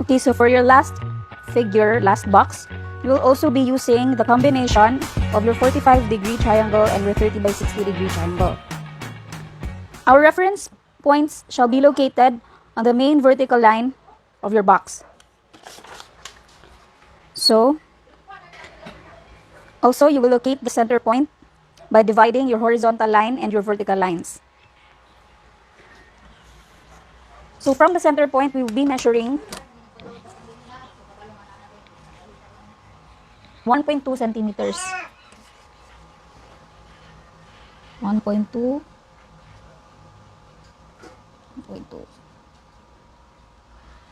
Okay, so for your last figure, last box, you will also be using the combination of your 45-degree triangle and your 30 by 60-degree triangle. Our reference points shall be located on the main vertical line of your box. So, also you will locate the center point by dividing your horizontal line and your vertical lines. So from the center point, we will be measuring 1.2 centimeters. 1.2.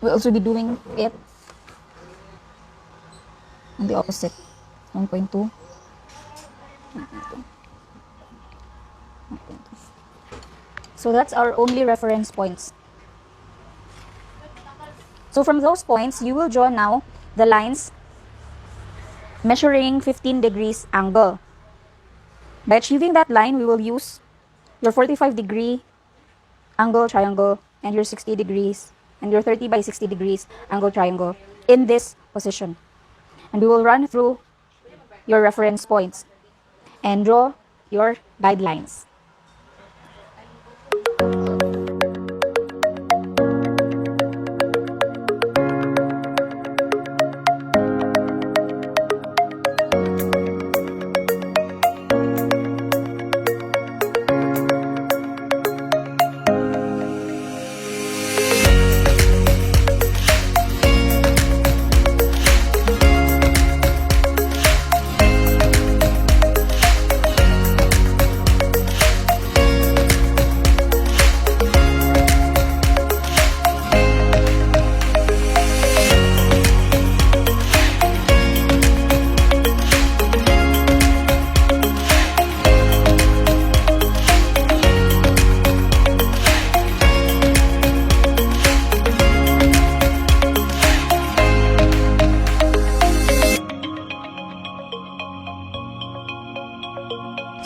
We'll also be doing it on the opposite. 1.2. 1.2. So that's our only reference points. So from those points, you will draw now the lines measuring 15 degrees angle. By achieving that line, we will use your 45-degree angle triangle and your 60 degrees and your 30 by 60 degrees angle triangle in this position. And we will run through your reference points and draw your guidelines.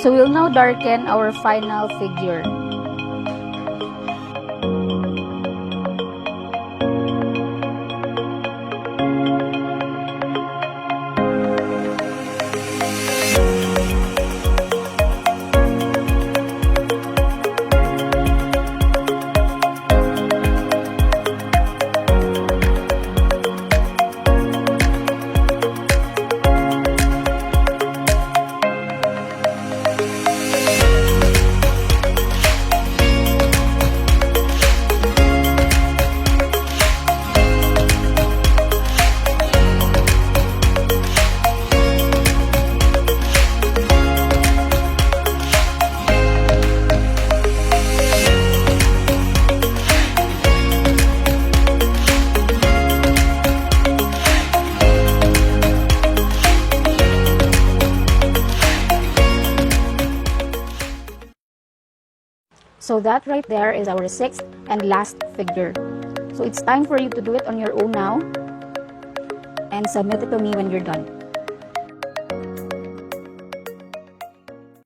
So we'll now darken our final figure. So that right there is our sixth and last figure. So it's time for you to do it on your own now and submit it to me when you're done.